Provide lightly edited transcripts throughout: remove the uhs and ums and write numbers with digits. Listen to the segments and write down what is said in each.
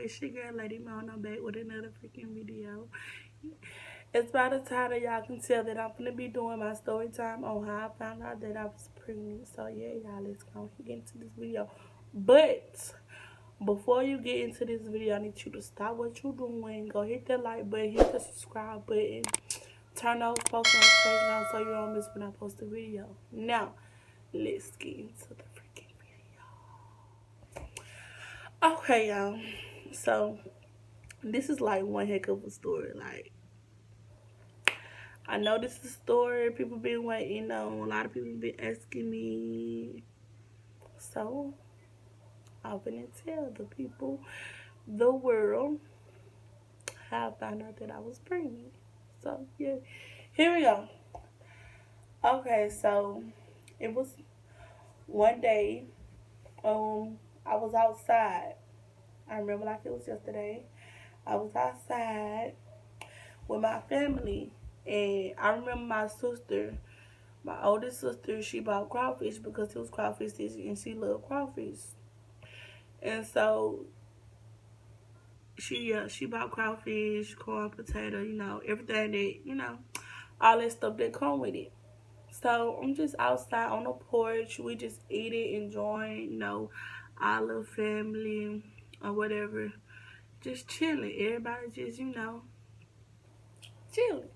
It's your girl Lady Mo, and I'm back with another freaking video. It's by the title, y'all can tell that I'm gonna be doing my story time on how I found out that I was pregnant. So yeah, y'all, let's go and get into this video. But before you get into this video, I need you to stop what you're doing. Go hit that like button, hit the subscribe button, turn those post notifications on so you don't miss when I post a video. Now, let's get into the freaking video. Okay, y'all. So this is like one heck of a story. Like, I know this is a story people been waiting on. A lot of people been asking me. So I'm gonna tell the people, the world, how I found out that I was pregnant. So yeah, here we go. Okay, so it was one day. I was outside. I remember like it was yesterday. I was outside with my family, and I remember my sister. My oldest sister, she bought crawfish because it was crawfish season and she loved crawfish. And so she bought crawfish, corn, potato, everything that, all that stuff that come with it. So I'm just outside on the porch. We just eating, enjoying, our little family or whatever. Just chilling. Everybody just, chilling.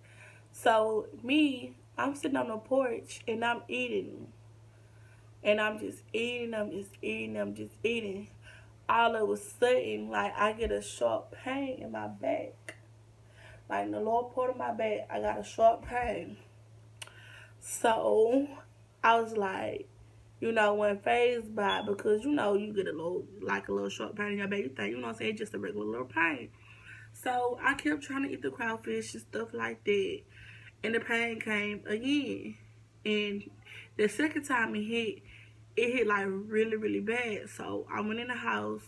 So me, I'm sitting on the porch and I'm eating. And I'm just eating, I'm just eating, I'm just eating. All of a sudden, like, I get a sharp pain in my back. Like, in the lower part of my back, I got a sharp pain. So, I was like, when phased by, because, you get a little sharp pain in your back. You think, what I'm saying, just a regular little pain. So, I kept trying to eat the crawfish and stuff like that. And the pain came again. And the second time it hit like really, really bad. So I went in the house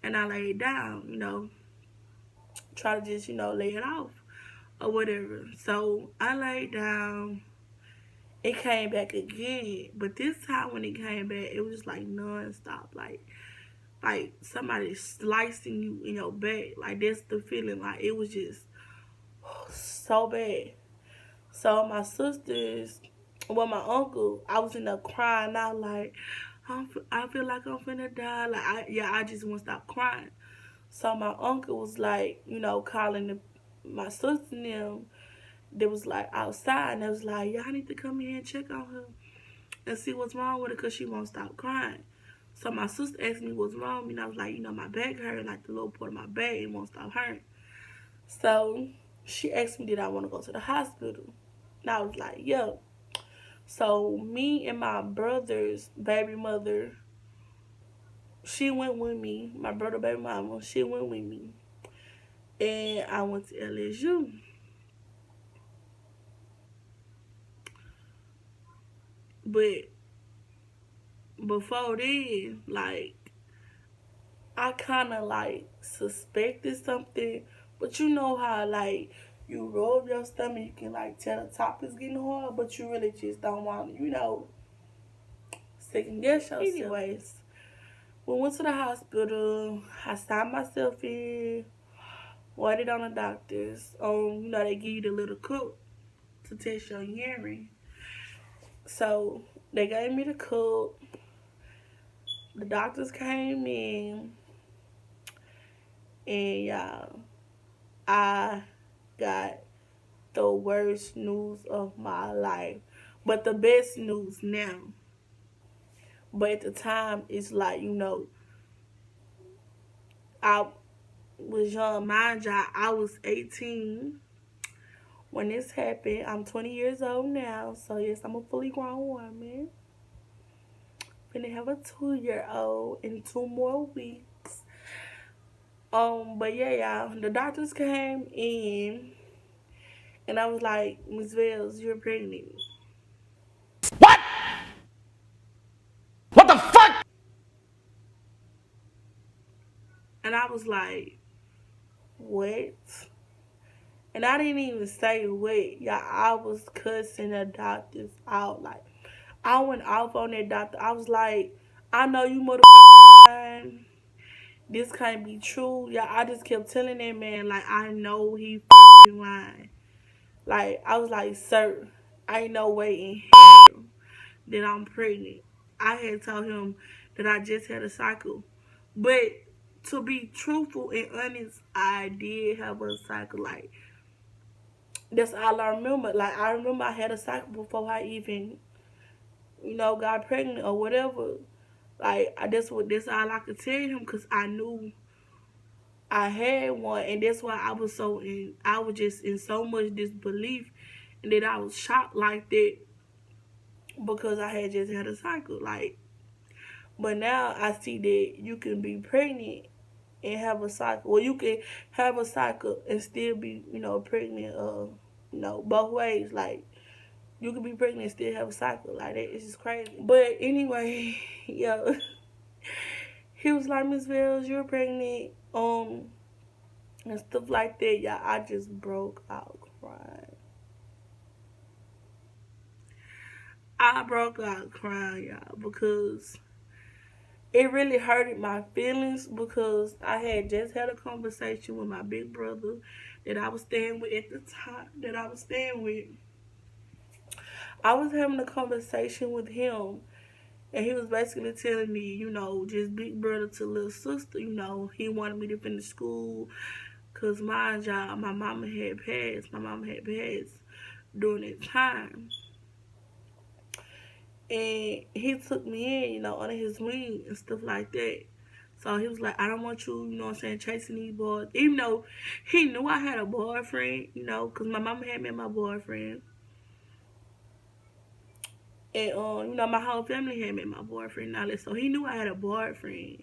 and I laid down, try to just, lay it off or whatever. So I laid down. It came back again. But this time when it came back, it was just like non-stop. Like somebody slicing you in your back. Like that's the feeling. Like it was just so bad. So my sisters, my uncle, I was in there crying out like, I feel like I'm finna die. Like, I just won't stop crying. So my uncle was like, calling my sister and them. They was like outside and they was like, y'all need to come here and check on her and see what's wrong with her because she won't stop crying. So my sister asked me what's wrong with me and I was like, my back hurt, like the lower part of my back, it won't stop hurting. So she asked me did I want to go to the hospital. And I was like, yeah. So me and my brother's baby mother, she went with me. My brother baby mama, she went with me. And I went to LSU. But before then, like, I kind of like suspected something. But you know how like you roll your stomach, you can like tell the top is getting hard, but you really just don't want to, second guess yourself. Anyways, we went to the hospital. I signed myself in. Waited on the doctors. They give you the little cup to test your urine. So they gave me the cup. The doctors came in, and y'all, I got the worst news of my life, but the best news now. But at the time, it's like I was young. Mind you, I was 18 when this happened. I'm 20 years old now, so yes, I'm a fully grown woman. Gonna have a 2-year-old in 2 more weeks. But yeah, y'all, the doctors came in, and I was like, Miss Vales, you're pregnant. What? What the fuck? And I was like, what? And I didn't even say what. Y'all, I was cussing the doctors out. Like, I went off on that doctor. I was like, I know you motherfucking lying. this can't be true. Yeah, I just kept telling that man, like, I know he f***ing lying. Like, I was like, sir, ain't no way in hell that I'm pregnant. I had told him that I just had a cycle. But to be truthful and honest, I did have a cycle. Like, that's all I remember. Like, I remember I had a cycle before I even, got pregnant or whatever. Like, that's all I could tell him because I knew I had one, and that's why I was just in so much disbelief, and that I was shocked like that because I had just had a cycle. Like, but now I see that you can be pregnant and have a cycle. Well, you can have a cycle and still be, pregnant. Both ways. Like, you can be pregnant and still have a cycle. Like that, it's just crazy. But anyway, yeah, he was like, Miss Vels, you're pregnant. And stuff like that, y'all. I just broke out crying. I broke out crying, y'all, because it really hurted my feelings because I had just had a conversation with my big brother that I was staying with at the time that I was staying with. I was having a conversation with him, and he was basically telling me, just big brother to little sister, he wanted me to finish school because, mind y'all, my mama had passed. My mama had passed during that time. And he took me in, under his wing and stuff like that. So he was like, I don't want you, chasing these boys. Even though he knew I had a boyfriend, because my mama had met my boyfriend. And, my whole family had met my boyfriend and all that. So he knew I had a boyfriend.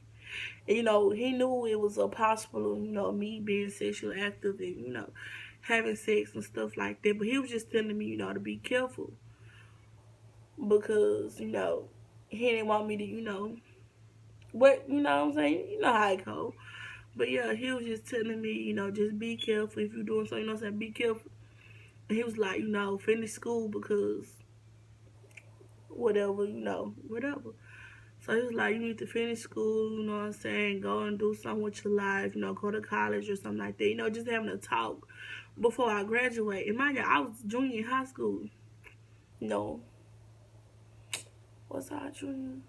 And, he knew it was a possible, me being sexually active and, having sex and stuff like that. But he was just telling me, to be careful. Because, he didn't want me to, but you know what I'm saying? You know how it go. But yeah, he was just telling me, just be careful if you're doing something, what I'm saying? Be careful. And he was like, finish school because whatever, whatever. So he was like, you need to finish school, you know what I'm saying? Go and do something with your life, go to college or something like that. Just having a talk before I graduate. And mind you, I was junior in high school. No. Was I junior?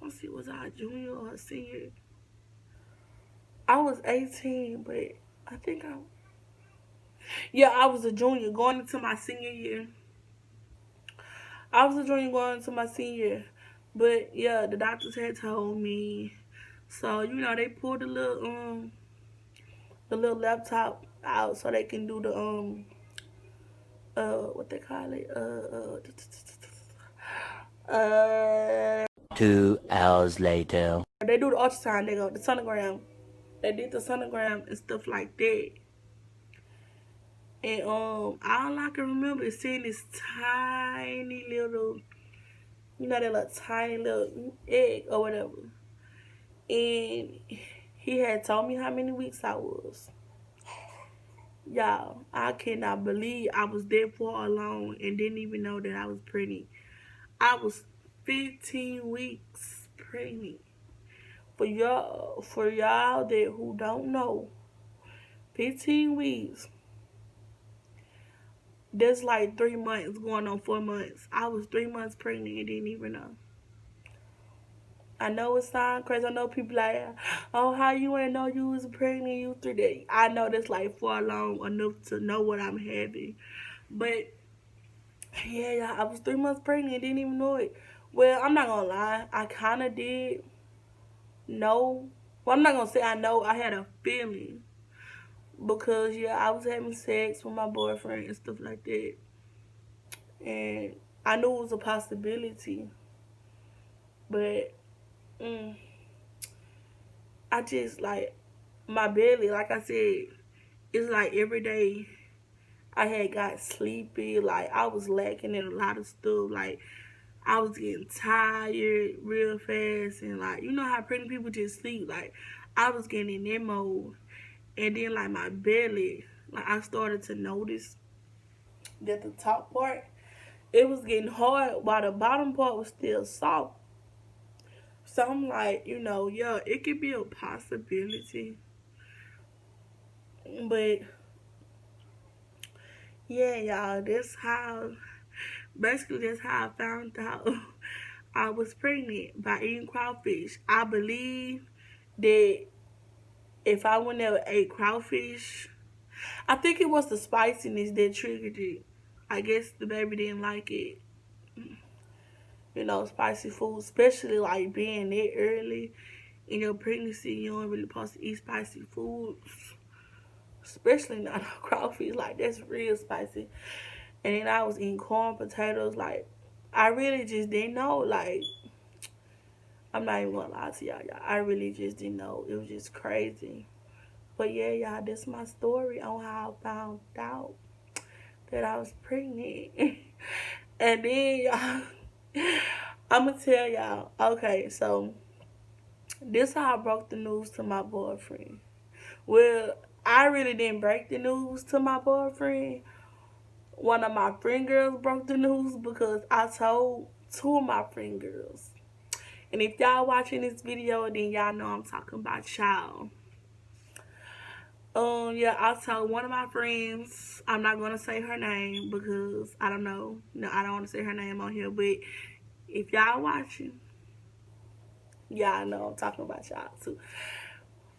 Let's see, was I a junior or a senior? I was 18, but I think I was a junior going into my senior year. I was a junior going into my senior year. But yeah, the doctors had told me. So, they pulled the little laptop out so they can do the what they call it? 2 hours later. They do the ultrasound, they go the sonogram. They did the sonogram and stuff like that. And all I can remember is seeing this tiny little, that little tiny little egg or whatever. And he had told me how many weeks I was. Y'all, I cannot believe I was that far along and didn't even know that I was pregnant. I was 15 weeks pregnant. For y'all that who don't know, 15 weeks. That's like 3 months going on 4 months. I was 3 months pregnant and didn't even know. I know it sounds crazy. I know people like, oh, how you ain't know you was pregnant, you 3 days. I know that's like far along enough to know what I'm having. But, yeah, I was 3 months pregnant and didn't even know it. Well, I'm not going to lie. I kind of did know. Well, I'm not going to say I know. I had a feeling. Because, yeah, I was having sex with my boyfriend and stuff like that. And I knew it was a possibility. But, I just, like, my belly, like I said, it's like every day I had got sleepy. Like, I was lacking in a lot of stuff. Like, I was getting tired real fast. And, like, you know how pregnant people just sleep? Like, I was getting in that mode. And then, like, my belly, like, I started to notice that the top part, it was getting hard while the bottom part was still soft. So I'm like, yeah, it could be a possibility. But yeah, y'all, that's how I found out I was pregnant by eating crawfish. I believe that if I would never ate crawfish, I think it was the spiciness that triggered it. I guess the baby didn't like it. Spicy food, especially like being that early in your pregnancy, you don't really supposed to eat spicy food, especially not crawfish. Like that's real spicy. And then I was eating corn, potatoes. Like I really just didn't know. Like I'm not even gonna lie to y'all. I really just didn't know. It was just crazy. But yeah, y'all, that's my story on how I found out that I was pregnant. And then y'all, I'ma tell y'all. Okay, so this how I broke the news to my boyfriend. Well, I really didn't break the news to my boyfriend. One of my friend girls broke the news because I told two of my friend girls. And if y'all watching this video, then y'all know I'm talking about y'all. Yeah, I told one of my friends, I'm not gonna say her name because I don't know. No, I don't want to say her name on here, but if y'all watching, y'all know I'm talking about y'all too.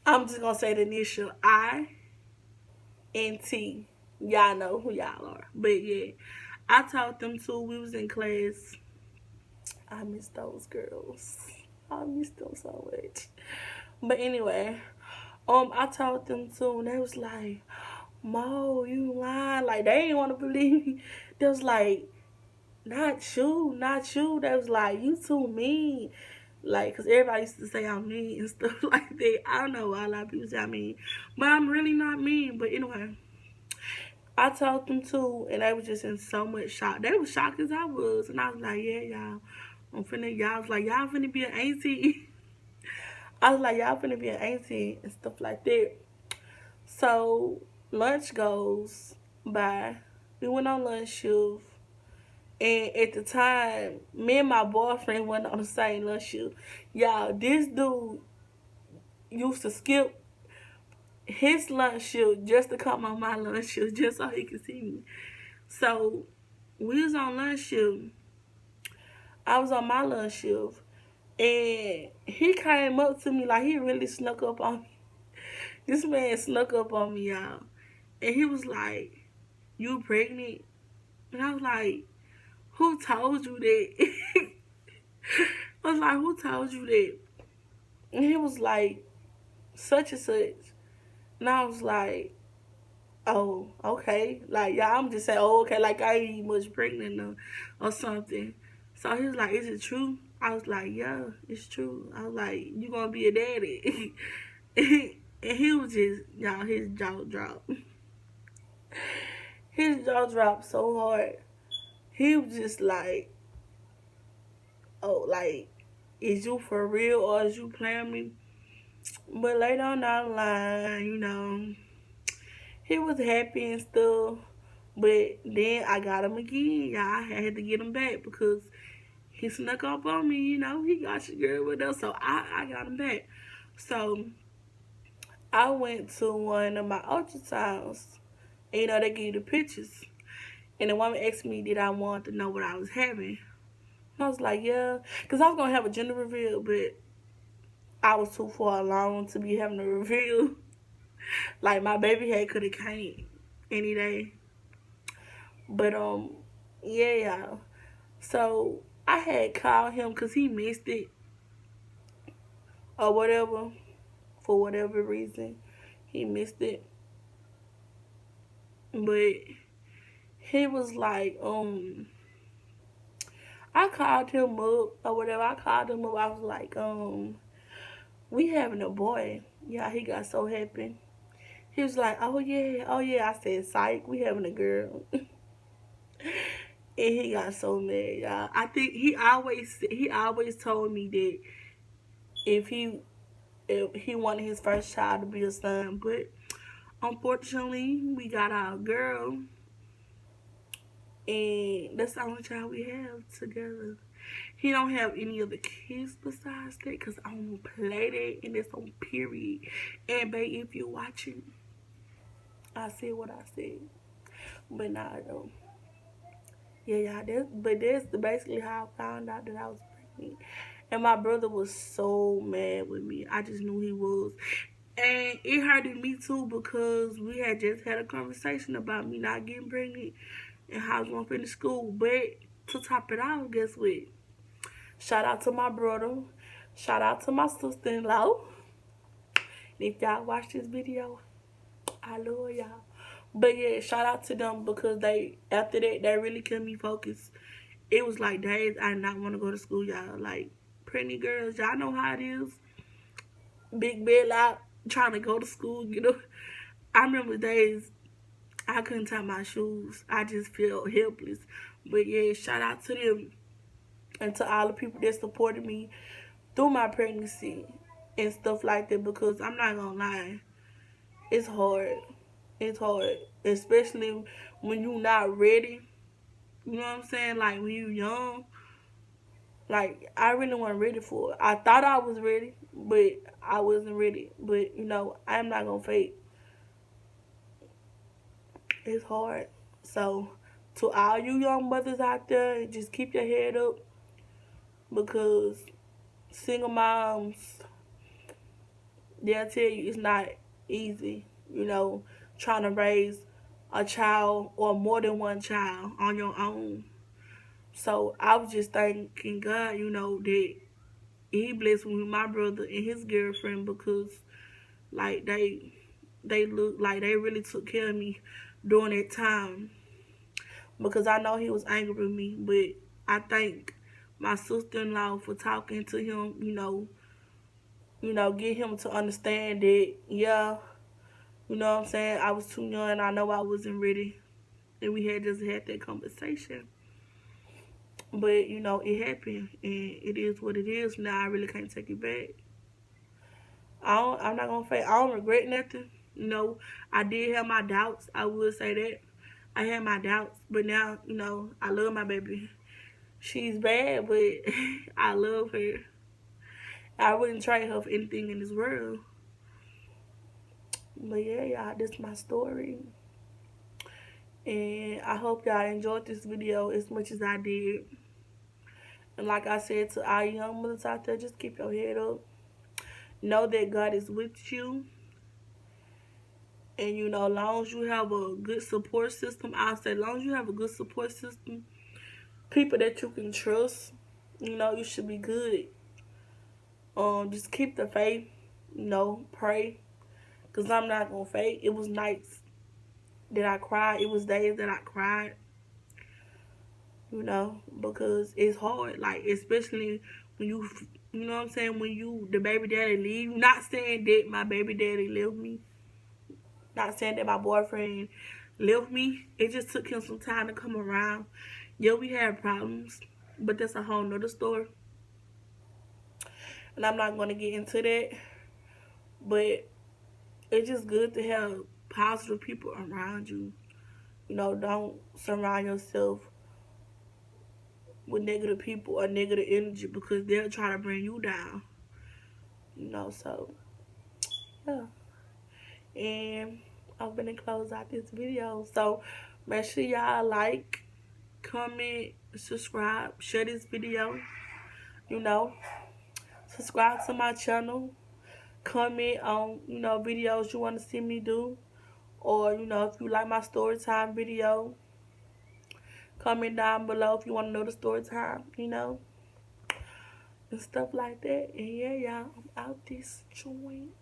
I'm just gonna say the initial I and T. Y'all know who y'all are. But yeah, I told them too. We was in class. I miss those girls. I miss them so much. But anyway, I told them too, and they was like, "Mo, you lying?" Like they didn't want to believe me. They was like, "Not you, not you." They was like, "You too mean." Like, cause everybody used to say I'm mean and stuff like that. I don't know why a lot of people say I'm mean, but I'm really not mean. But anyway, I told them too, and they was just in so much shock. They was shocked as I was, and I was like, "Yeah, y'all, I'm finna." Y'all was like, "Y'all finna be an auntie." I was like, "Y'all finna be an auntie and stuff like that." So lunch goes by. We went on lunch shift. And at the time, me and my boyfriend went on the same lunch shift. Y'all, this dude used to skip his lunch shift just to come on my lunch shift just so he could see me. So we was on lunch shift. I was on my lunch shift. And he came up to me like he really snuck up on me. This man snuck up on me, y'all. And he was like, "You pregnant?" And I was like, "Who told you that?" I was like, "Who told you that?" And he was like, "Such and such." And I was like, "Oh, okay." Like, yeah, I'm just saying, "Oh, okay." Like, I ain't much pregnant or something. So he was like, "Is it true?" I was like, "Yeah, it's true." I was like, "You gonna be a daddy?" And he was just, y'all, his jaw dropped. His jaw dropped so hard. He was just like, "Oh, like, is you for real or is you playing me?" But later on down the line, he was happy and stuff. But then I got him again. Yeah, I had to get him back because he snuck up on me. He got your girl with us. So I got him back. So I went to one of my ultrasounds. And they give you the pictures. And the woman asked me, did I want to know what I was having? And I was like, yeah. Because I was going to have a gender reveal, but I was too far along to be having a reveal. Like, my baby head could have came any day. But, yeah, y'all. So, I had called him because he missed it or whatever. For whatever reason, he missed it. But he was like, I called him up or whatever. I called him up. I was like, we having a boy. Yeah, he got so happy. He was like, oh yeah, oh yeah. I said, psych, we having a girl. And he got so mad, y'all. I think he always told me that if he wanted his first child to be a son, but unfortunately we got our girl, and that's the only child we have together. He don't have any other kids besides that, because I don't play that, and it's on period. And babe, if you're watching, I said what I said. But nah, though. Yeah, that's basically how I found out that I was pregnant. And my brother was so mad with me. I just knew he was. And it hurted me too, because we had just had a conversation about me not getting pregnant and how I was going to finish school. But to top it off, guess what? Shout out to my brother. Shout out to my sister-in-law. If y'all watch this video, I love y'all. But yeah, shout out to them, because after that, they really kept me focused. It was like days I did not want to go to school, y'all. Like, pregnant girls, y'all know how it is. Big bed out, trying to go to school, you know. I remember days I couldn't tie my shoes. I just felt helpless. But yeah, shout out to them and to all the people that supported me through my pregnancy and stuff like that, because I'm not gonna lie, it's hard. It's hard, especially when you're not ready. You know what I'm saying? Like, when you young, like, I really wasn't ready for it. I thought I was ready, but I wasn't ready. But, I'm not gonna fake. It's hard. So, to all you young mothers out there, just keep your head up, because single moms, they'll tell you it's not easy, trying to raise a child or more than one child on your own. So I was just thanking God, that He blessed me with my brother and his girlfriend, because like they look like they really took care of me during that time, because I know he was angry with me, but I thank my sister-in-law for talking to him, get him to understand that, yeah, you know what I'm saying, I was too young, I know I wasn't ready, and we had just had that conversation. But, it happened, and it is what it is. Now I really can't take it back. I'm not going to say I don't regret nothing. I did have my doubts. I would say that. I had my doubts, but now, I love my baby. She's bad, but I love her. I wouldn't trade her for anything in this world. But yeah, y'all, that's my story. And I hope y'all enjoyed this video as much as I did. And like I said to our young mothers out there, just keep your head up. Know that God is with you. And, as long as you have a good support system, I'll say, as long as you have a good support system, people that you can trust, you should be good. Just keep the faith, pray. Because I'm not going to fake. It was nights that I cried. It was days that I cried. Because it's hard. Like, especially when you know what I'm saying, when the baby daddy leave. Not saying that my baby daddy left me. Not saying that my boyfriend left me. It just took him some time to come around. Yeah, we had problems, but that's a whole nother story. And I'm not going to get into that. But it's just good to have positive people around you. Don't surround yourself with negative people or negative energy, because they'll try to bring you down. So, yeah. And I'm going to close out this video. So, make sure y'all like, comment, subscribe, share this video. Subscribe to my channel. Comment on, videos you want to see me do. Or, if you like my story time video, comment down below if you want to know the story time, and stuff like that. And yeah, y'all, I'm out this joint.